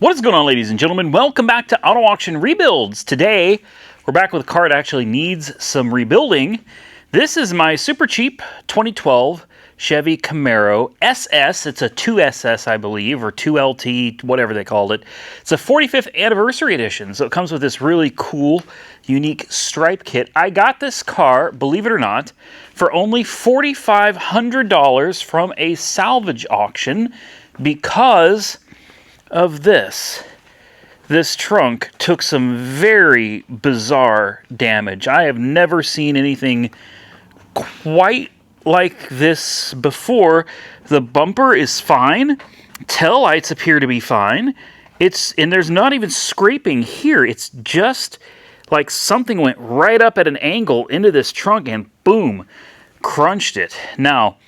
What is going on, ladies and gentlemen? Welcome back to Auto Auction Rebuilds. Today, we're back with a car that actually needs some rebuilding. This is my super cheap 2012 Chevy Camaro SS. It's a 2SS, I believe, or 2LT, whatever they called it. It's a 45th anniversary edition, so it comes with this really cool, unique stripe kit. I got this car, believe it or not, for only $4,500 from a salvage auction because of this. This trunk took some very bizarre damage. I have never seen anything quite like this before. The bumper is fine. Tail lights appear to be fine. And there's not even scraping here. It's just like something went right up at an angle into this trunk and boom, crunched it. Now,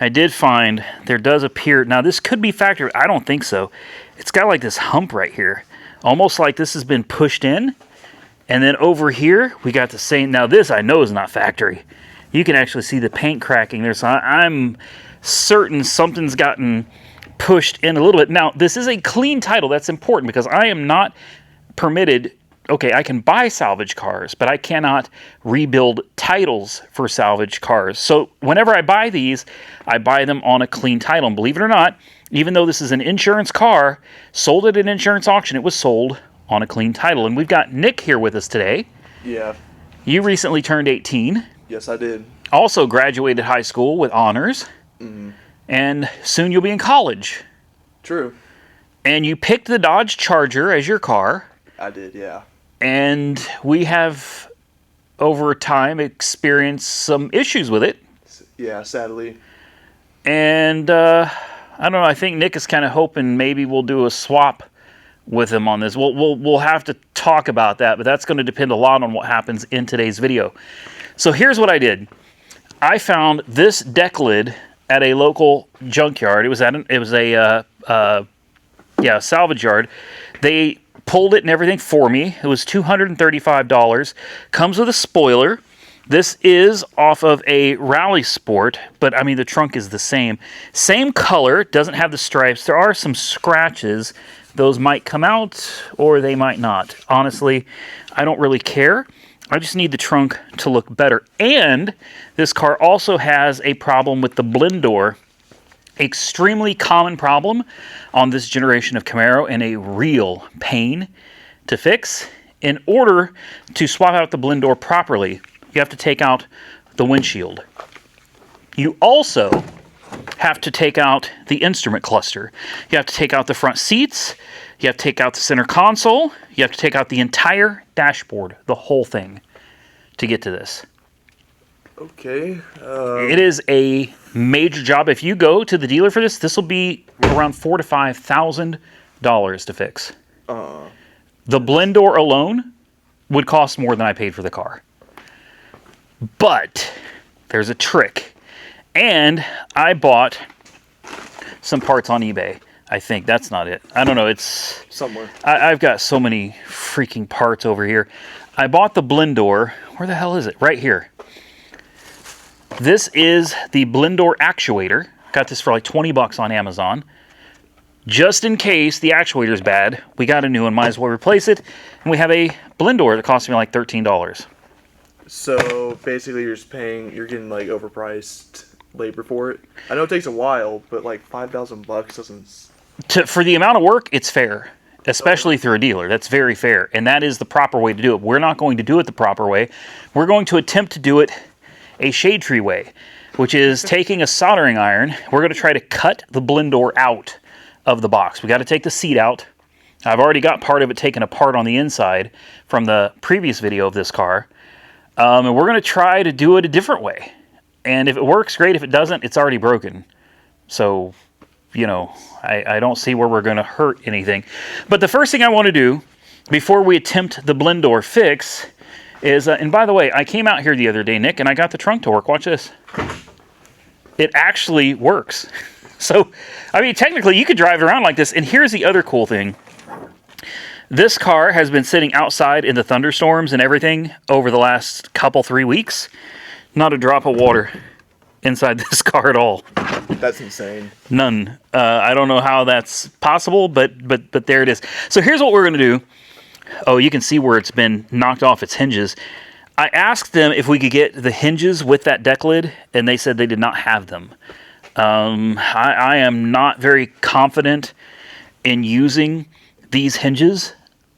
I did find there does appear, now this could be factory, I don't think so. It's got like this hump right here, almost like this has been pushed in. And then over here, we got the same, now this I know is not factory. You can actually see the paint cracking there, so I'm certain something's gotten pushed in a little bit. Now, this is a clean title, that's important because I am not permitted. Okay, I can buy salvage cars, but I cannot rebuild titles for salvage cars. So whenever I buy these, I buy them on a clean title. And believe it or not, even though this is an insurance car, sold at an insurance auction, it was sold on a clean title. And we've got Nick here with us today. Yeah. You recently turned 18. Yes, I did. Also graduated high school with honors. Mm-hmm. And soon you'll be in college. True. And you picked the Dodge Charger as your car. I did, yeah. And we have, over time, experienced some issues with it. Yeah, sadly. And, I don't know, I think Nick is kind of hoping maybe we'll do a swap with him on this. We'll have to talk about that, but that's going to depend a lot on what happens in today's video. So here's what I did. I found this deck lid at a local junkyard. It was a salvage yard. They pulled it and everything for me. It was $235. Comes with a spoiler. This is off of a Rally Sport, but I mean the trunk is the same. Same color, doesn't have the stripes. There are some scratches. Those might come out or they might not. Honestly, I don't really care. I just need the trunk to look better. And this car also has a problem with the blend door. Extremely common problem on this generation of Camaro and a real pain to fix. In order to swap out the blend door properly, you have to take out the windshield. You also have to take out the instrument cluster. You have to take out the front seats. You have to take out the center console. You have to take out the entire dashboard, the whole thing, to get to this. Okay. It is a major job. If you go to the dealer for this, this will be around $4,000 to $5,000 to fix. The blend door alone would cost more than I paid for the car. But there's a trick. And I bought some parts on eBay. I think that's not it. I don't know. It's somewhere. I've got so many freaking parts over here. I bought the blend door. Where the hell is it? Right here. This is the blend door actuator. Got this for like 20 bucks on Amazon. Just in case the actuator is bad, we got a new one. Might as well replace it. And we have a blend door that cost me like $13. So basically, you're getting like overpriced labor for it. I know it takes a while, but like $5,000 doesn't. For the amount of work, it's fair. Especially through a dealer. That's very fair. And that is the proper way to do it. We're not going to do it the proper way. We're going to attempt to do it a shade tree way, which is taking a soldering iron. We're going to try to cut the blend door out of the box. We got to take the seat out. I've already got part of it taken apart on the inside from the previous video of this car. And we're going to try to do it a different way. And if it works, great. If it doesn't, it's already broken. So, you know, I don't see where we're going to hurt anything. But the first thing I want to do before we attempt the blend door fix is, and by the way, I came out here the other day, Nick, and I got the trunk to work. Watch this. It actually works. So, I mean, technically, you could drive around like this. And here's the other cool thing. This car has been sitting outside in the thunderstorms and everything over the last 3 weeks. Not a drop of water inside this car at all. That's insane. None. I don't know how that's possible, but there it is. So here's what we're going to do. Oh, you can see where it's been knocked off its hinges. I asked them if we could get the hinges with that deck lid, and they said they did not have them. I am not very confident in using these hinges.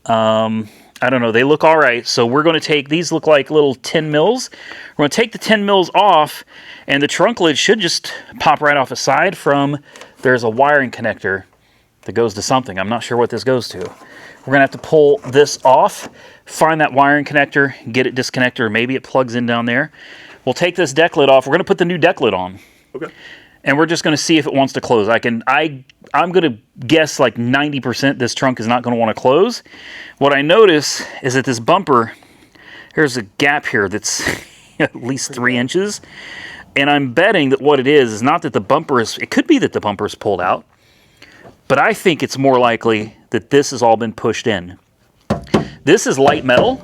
I don't know. They look all right. So we're going to take, these look like little 10 mils. We're going to take the 10 mils off, and the trunk lid should just pop right off. Aside from, there's a wiring connector that goes to something. I'm not sure what this goes to. We're going to have to pull this off, find that wiring connector, get it disconnected, or maybe it plugs in down there. We'll take this deck lid off. We're going to put the new deck lid on. Okay. And we're just going to see if it wants to close. I'm going to guess like 90% this trunk is not going to want to close. What I notice is that this bumper, there's a gap here that's at least 3 inches. And I'm betting that what it is not that the bumper is, it could be that the bumper is pulled out. But I think it's more likely that this has all been pushed in. This is light metal,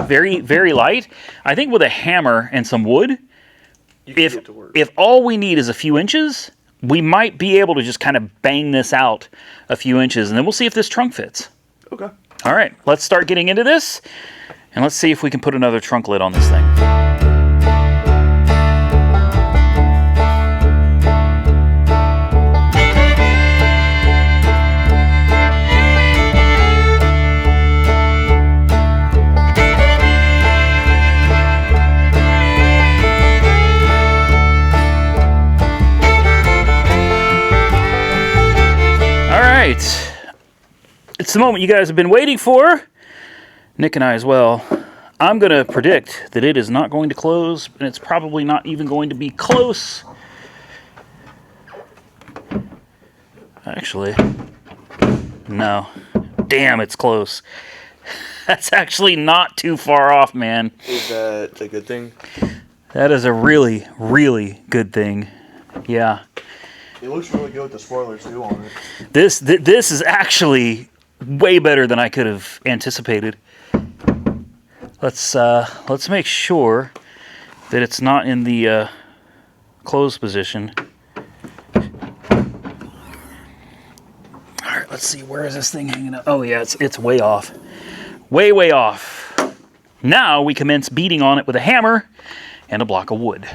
very, very light. I think with a hammer and some wood, if all we need is a few inches, we might be able to just kind of bang this out a few inches, and then we'll see if this trunk fits. Okay. All right, let's start getting into this, and let's see if we can put another trunk lid on this thing. It's the moment you guys have been waiting for. Nick and I as well. I'm going to predict that it is not going to close, and it's probably not even going to be close. Actually, no. Damn, it's close. That's actually not too far off, man. Is that a good thing? That is a really, really good thing. Yeah. It looks really good with the spoilers too on it. This is actually way better than I could have anticipated. Let's make sure that it's not in the closed position. All right, let's see, where is this thing hanging up? Oh yeah, it's way off. Way off. Now we commence beating on it with a hammer and a block of wood.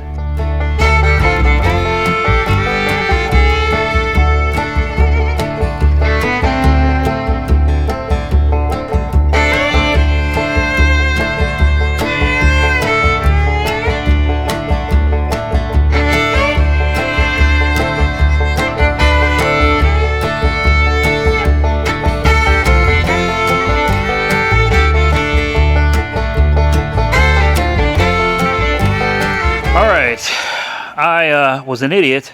I was an idiot.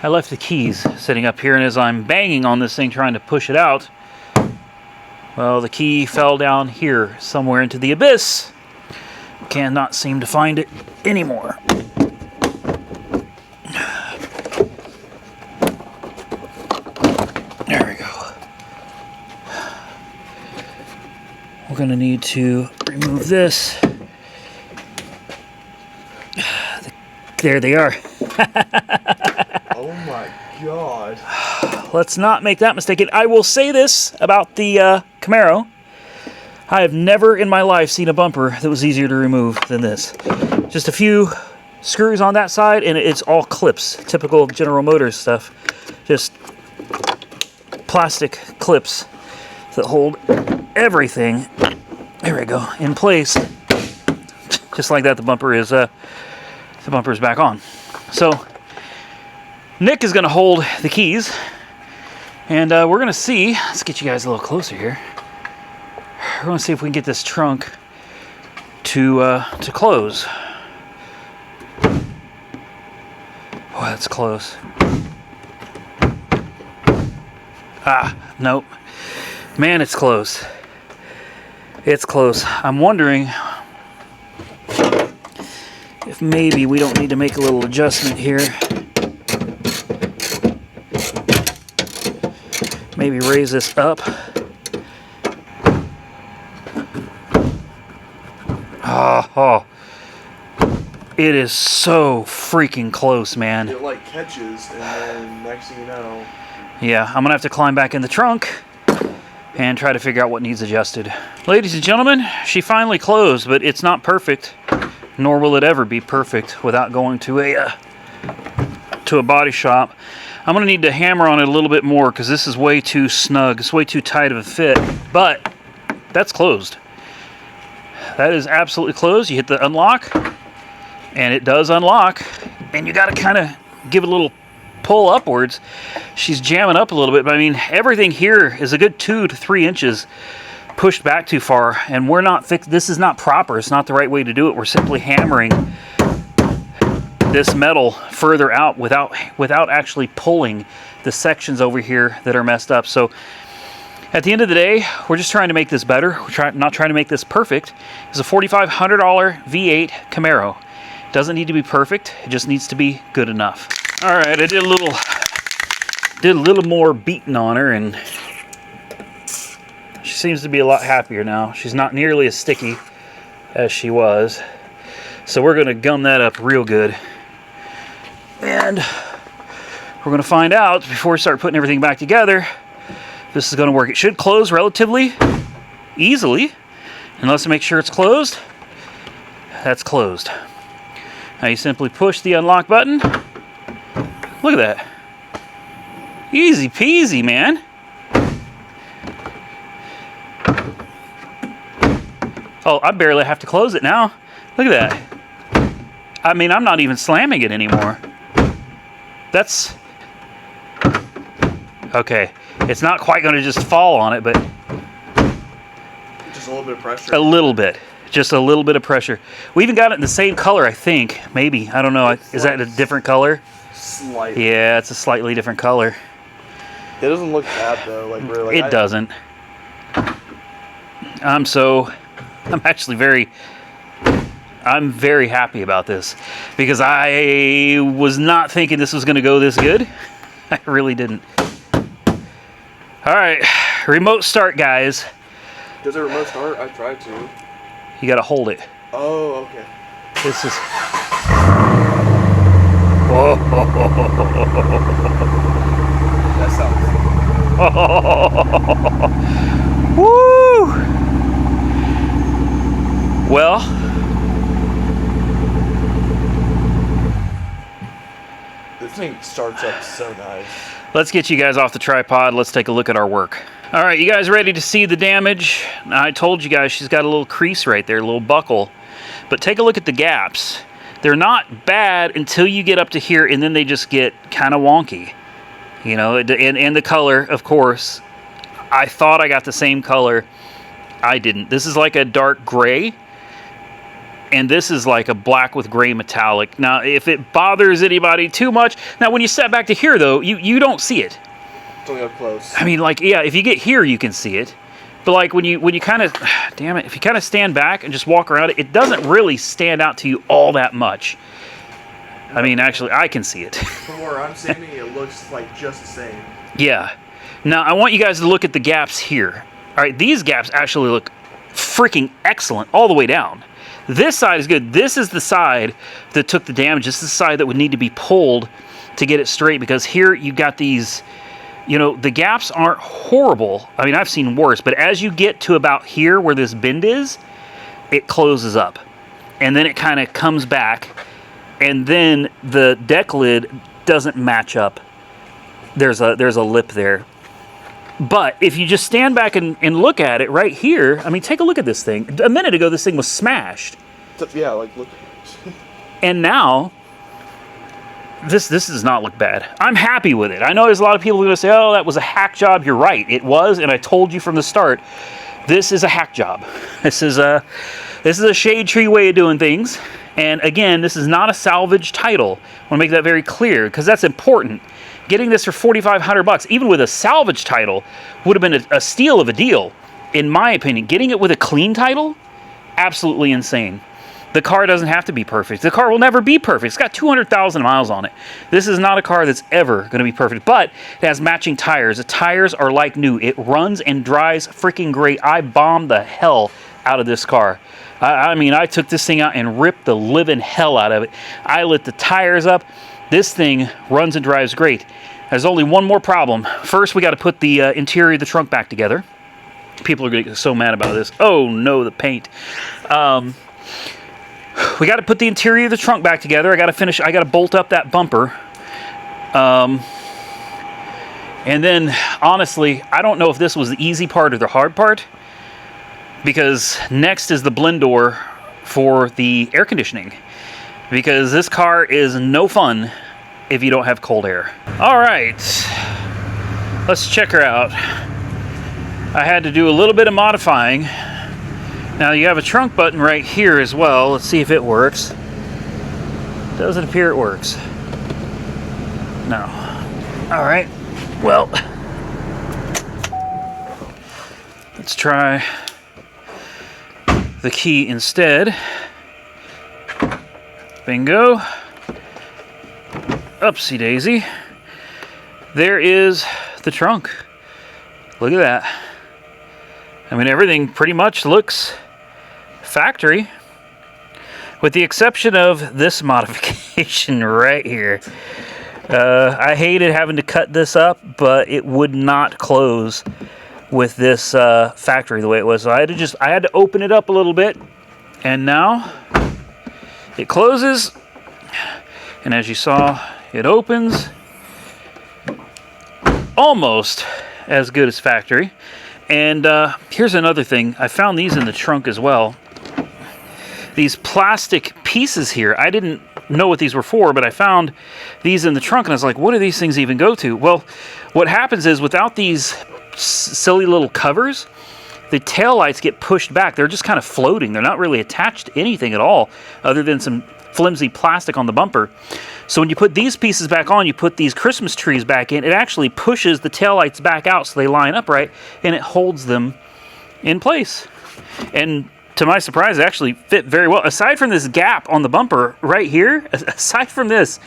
I left the keys sitting up here, and as I'm banging on this thing trying to push it out, well, the key fell down here somewhere into the abyss. Cannot seem to find it anymore. There we go. We're going to need to remove this. There they are. Oh my god. Let's not make that mistake. And I will say this about the Camaro. I have never in my life seen a bumper that was easier to remove than this. Just a few screws on that side, and it's all clips. Typical General Motors stuff. Just plastic clips that hold everything, there we go, in place. Just like that, the bumper is back on. So Nick is going to hold the keys, and we're going to see. Let's get you guys a little closer here. We're going to see if we can get this trunk to close. Oh, that's close. Ah, nope. Man, it's close. It's close. I'm wondering if maybe we don't need to make a little adjustment here. Maybe raise this up. Oh. It is so freaking close, man. It like catches, and then next thing you know. Yeah, I'm gonna have to climb back in the trunk and try to figure out what needs adjusted. Ladies and gentlemen, she finally closed, but it's not perfect, nor will it ever be perfect without going to a body shop. I'm gonna need to hammer on it a little bit more because this is way too snug. It's way too tight of a fit, but that's closed. That is absolutely closed. You hit the unlock, and it does unlock, and you gotta kind of give it a little pull upwards. She's jamming up a little bit, but I mean, everything here is a good 2 to 3 inches pushed back too far, and we're not fixed. This is not proper. It's not the right way to do it. We're simply hammering this metal further out without actually pulling the sections over here that are messed up. So at the end of the day, we're just trying to make this better. We're not trying to make this perfect. It's a $4,500 V8 Camaro. It doesn't need to be perfect. It just needs to be good enough. All right, I did a little more beating on her, and she seems to be a lot happier now. She's not nearly as sticky as she was. So we're gonna gum that up real good. And we're gonna find out before we start putting everything back together, if this is gonna work. It should close relatively easily, unless I make sure it's closed. That's closed. Now you simply push the unlock button. Look at that. Easy peasy, man. Oh, I barely have to close it now. Look at that. I mean, I'm not even slamming it anymore. That's... Okay. It's not quite going to just fall on it, but... Just a little bit of pressure. A little bit. Just a little bit of pressure. We even got it in the same color, I think. Maybe. I don't know. Is that a different color? Slightly. Yeah, it's a slightly different color. It doesn't look bad though. Like really. It doesn't. I'm actually I'm very happy about this because I was not thinking this was going to go this good. I really didn't. All right, remote start, guys. Does it remote start? I tried to. You got to hold it. Oh, okay. This is... Whoa. That sounds... Woo! Well, this thing starts up so nice. let's get you guys off the tripod. Let's take a look at our work. All right, you guys ready to see the damage? Now, I told you guys she's got a little crease right there, a little buckle. But take a look at the gaps. They're not bad until you get up to here, and then they just get kind of wonky. You know, and the color, of course. I thought I got the same color. I didn't. This is like a dark gray, and this is like a black with gray metallic. Now, if it bothers anybody too much, now when you step back to here, though, you don't see it. It's only up close. I mean, like, yeah, if you get here, you can see it. But like when you kind of, damn it, if you kind of stand back and just walk around it, it doesn't really stand out to you all that much. I mean, actually, I can see it. From where I'm standing, it looks like just the same. Yeah. Now, I want you guys to look at the gaps here. All right, these gaps actually look freaking excellent all the way down. This side is good. This is the side that took the damage. This is the side that would need to be pulled to get it straight, because here you got these, you know, the gaps aren't horrible. I mean, I've seen worse, but as you get to about here where this bend is, it closes up. And then it kind of comes back, and then the deck lid doesn't match up. There's a lip there. But if you just stand back and look at it right here, I mean, take a look at this thing. A minute ago, this thing was smashed. Yeah, like, look. And now, this does not look bad. I'm happy with it. I know there's a lot of people who are going to say, oh, that was a hack job. You're right. It was, and I told you from the start, this is a hack job. This is a shade tree way of doing things. And again, this is not a salvage title. I want to make that very clear, because that's important. Getting this for $4,500, even with a salvage title, would have been a steal of a deal, in my opinion. Getting it with a clean title, absolutely insane. The car doesn't have to be perfect. The car will never be perfect. It's got 200,000 miles on it. This is not a car that's ever going to be perfect, but it has matching tires. The tires are like new. It runs and drives freaking great. I bombed the hell out of this car. I mean, I took this thing out and ripped the living hell out of it. I lit the tires up. This thing runs and drives great. There's only one more problem. First, we got to put the interior of the trunk back together. People are going to get so mad about this. Oh no, the paint. We got to put the interior of the trunk back together. I got to bolt up that bumper. And then, honestly, I don't know if this was the easy part or the hard part, because next is the blend door for the air conditioning, because this car is no fun if you don't have cold air. All right, let's check her out. I had to do a little bit of modifying. Now you have a trunk button right here as well. Let's see if it works. Doesn't appear it works. No. All right. Well, let's try the key instead. Bingo. Upsy daisy. There is the trunk. Look at that. I mean, everything pretty much looks factory, with the exception of this modification right here. I hated having to cut this up, but it would not close with this factory the way it was. So I had to open it up a little bit, and now it closes. And as you saw, it opens almost as good as factory. And here's another thing. I found these in the trunk as well. These plastic pieces here. I didn't know what these were for, but I found these in the trunk, and I was like, what do these things even go to? Well, what happens is, without these silly little covers, the taillights get pushed back. They're just kind of floating. They're not really attached to anything at all, other than some flimsy plastic on the bumper. So when you put these pieces back on, you put these Christmas trees back in, it actually pushes the taillights back out so they line up right, and it holds them in place. And to my surprise, it actually fit very well. Aside from this gap on the bumper right here, aside from this,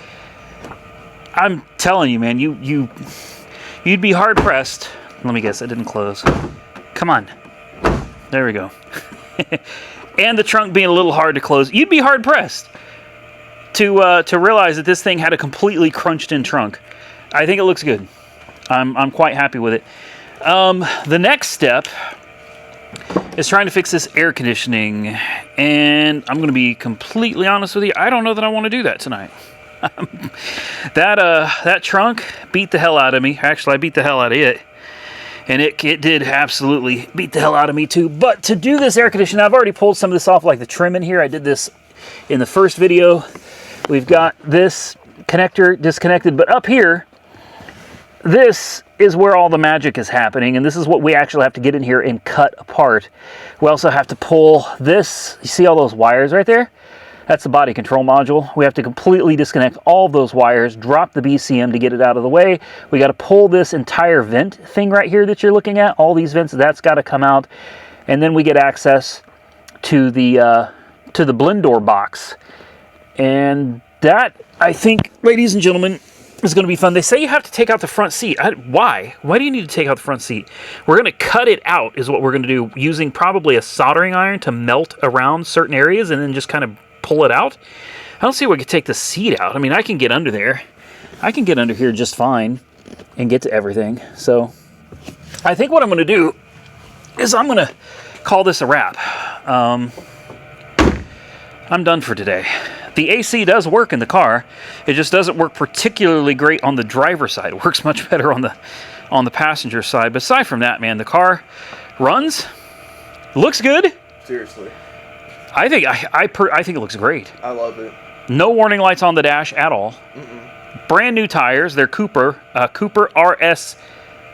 I'm telling you, man, you'd be hard pressed. Let me guess, that didn't close. Come on. There we go. And the trunk being a little hard to close, you'd be hard pressed to realize that this thing had a completely crunched in trunk. I think it looks good. I'm quite happy with it. The next step is trying to fix this air conditioning, and I'm going to be completely honest with you, I don't know that I want to do that tonight. That trunk beat the hell out of me. Actually, I beat the hell out of it, and it did absolutely beat the hell out of me too. But to do this air conditioning, I've already pulled some of this off, like the trim in here. I did this in the first video. We've got this connector disconnected, but up here, this is where all the magic is happening, and this is what we actually have to get in here and cut apart. We also have to pull this. You see all those wires right there? That's the body control module. We have to completely disconnect all of those wires, drop the BCM to get it out of the way. We got to pull this entire vent thing right here that you're looking at. All these vents, that's got to come out, and then we get access to the blend door box. And that, I think, ladies and gentlemen, is going to be fun. They say you have to take out the front seat. Why? Why do you need to take out the front seat? We're going to cut it out is what we're going to do, using probably a soldering iron to melt around certain areas and then just kind of pull it out. I don't see why we could take the seat out. I mean, I can get under there. I can get under here just fine and get to everything. So I think what I'm going to do is I'm going to call this a wrap. I'm done for today. The AC does work in the car. It just doesn't work particularly great on the driver's side. It works much better on the passenger side. But aside from that, man, the car runs, looks good. Seriously. I think it looks great. I love it. No warning lights on the dash at all. Brand new tires. They're Cooper RS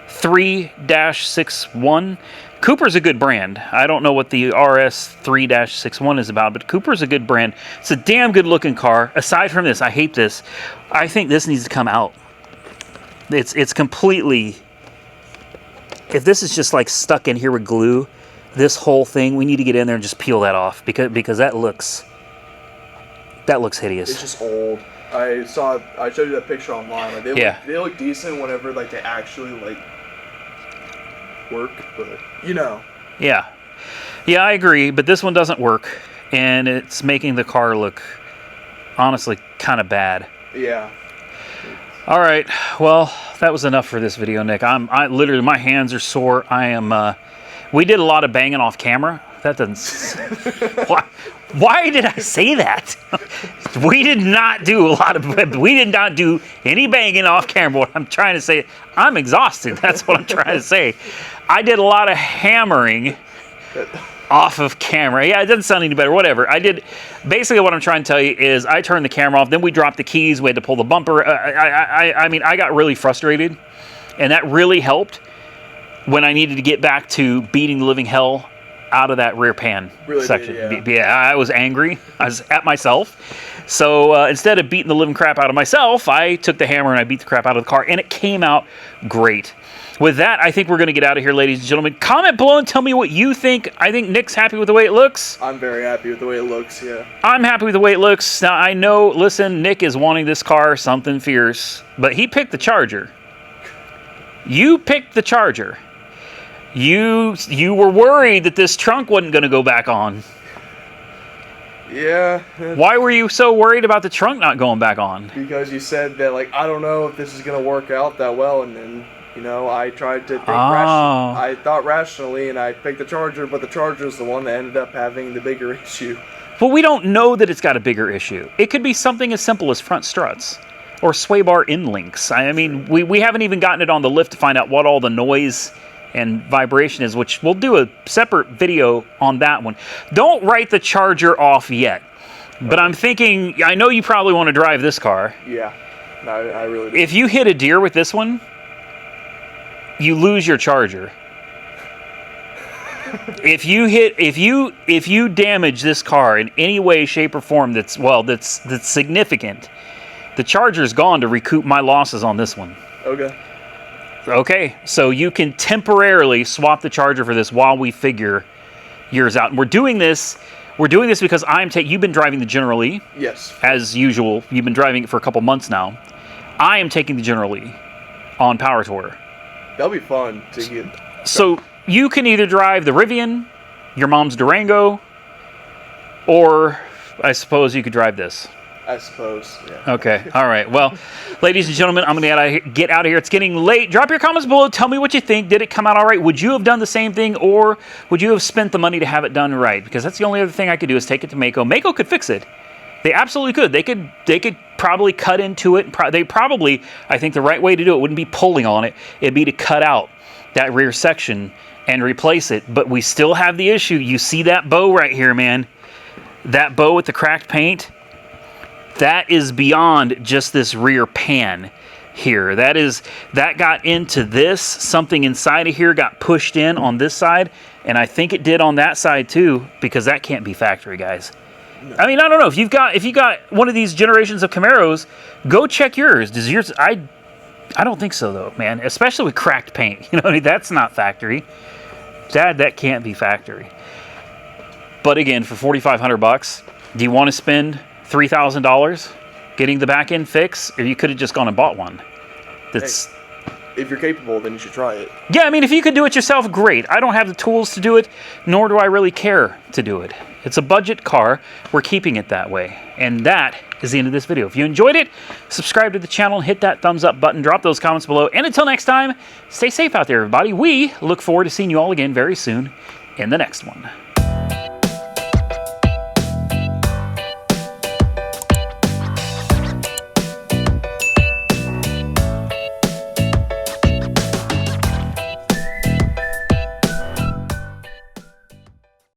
3-61. Cooper's a good brand. I don't know what the RS 3-61 is about, but Cooper's a good brand. It's a damn good looking car. Aside from this, I hate this. I think this needs to come out. It's completely... If this is just like stuck in here with glue, this whole thing, we need to get in there and just peel that off, because that looks hideous. It's just old. I showed you that picture online. Like they look decent whenever like they actually like work, but you know. Yeah. Yeah, I agree, but this one doesn't work, and it's making the car look, honestly, kind of bad. Yeah. All right, well, that was enough for this video, Nick. I literally, my hands are sore. I am, we did a lot of banging off camera. That doesn't, why did I say that? We did not do any banging off camera. What I'm trying to say, I'm exhausted. That's what I'm trying to say. I did a lot of hammering off of camera. Yeah, it doesn't sound any better, whatever. I did, basically what I'm trying to tell you is I turned the camera off, then we dropped the keys, we had to pull the bumper. I mean, I got really frustrated, and that really helped when I needed to get back to beating the living hell out of that rear pan section. Yeah, I was angry. I was at myself. So instead of beating the living crap out of myself, I took the hammer and I beat the crap out of the car, and it came out great. With that, I think we're going to get out of here, ladies and gentlemen. Comment below and tell me what you think. I think Nick's happy with the way it looks. I'm very happy with the way it looks, yeah. I'm happy with the way it looks. Now, I know, listen, Nick is wanting this car something fierce, but he picked the Charger. You picked the Charger. You were worried that this trunk wasn't going to go back on. Yeah. Why were you so worried about the trunk not going back on? Because you said that, like, I don't know if this is going to work out that well, and then, you know, I tried to think I thought rationally, and I picked the Charger, but the Charger's the one that ended up having the bigger issue. But we don't know that it's got a bigger issue. It could be something as simple as front struts or sway bar end links. I mean, we haven't even gotten it on the lift to find out what all the noise and vibration is, which we'll do a separate video on that one. Don't write the Charger off yet, but I'm thinking, I know you probably want to drive this car. Yeah, no, I really do. If you hit a deer with this one, you lose your Charger. If you damage this car in any way, shape, or form that's significant, the Charger's gone to recoup my losses on this one. Okay, so you can temporarily swap the Charger for this while we figure yours out. And we're doing this because you've been driving the General E. Yes. As usual, you've been driving it for a couple months now. I am taking the General E on Power Tour. That'll be fun to get. So you can either drive the Rivian, your mom's Durango, or I suppose you could drive this. I suppose, yeah. Okay, all right. Well, ladies and gentlemen, I'm going to get out of here. It's getting late. Drop your comments below. Tell me what you think. Did it come out all right? Would you have done the same thing, or would you have spent the money to have it done right? Because that's the only other thing I could do is take it to Mako. Mako could fix it. They absolutely could. They could probably cut into it. I think the right way to do it wouldn't be pulling on it. It'd be to cut out that rear section and replace it. But we still have the issue. You see that bow right here, man? That bow with the cracked paint? That is beyond just this rear pan here. That got into this. Something inside of here got pushed in on this side, and I think it did on that side too, because that can't be factory, guys. No. I mean, I don't know. If you got one of these generations of Camaros, go check yours. Does yours? I don't think so though, man. Especially with cracked paint. You know, that's not factory. Dad, that can't be factory. But again, for $4,500, do you want to spend $3,000 getting the back end fix, or you could have just gone and bought one? That's, if you're capable, then you should try it. Yeah, I mean, if you could do it yourself, great. I don't have the tools to do it, nor do I really care to do it. It's a budget car. We're keeping it that way. And that is the end of this video. If you enjoyed it, subscribe to the channel and hit that thumbs up button. Drop those comments below. And until next time, stay safe out there, everybody. We look forward to seeing you all again very soon in the next one.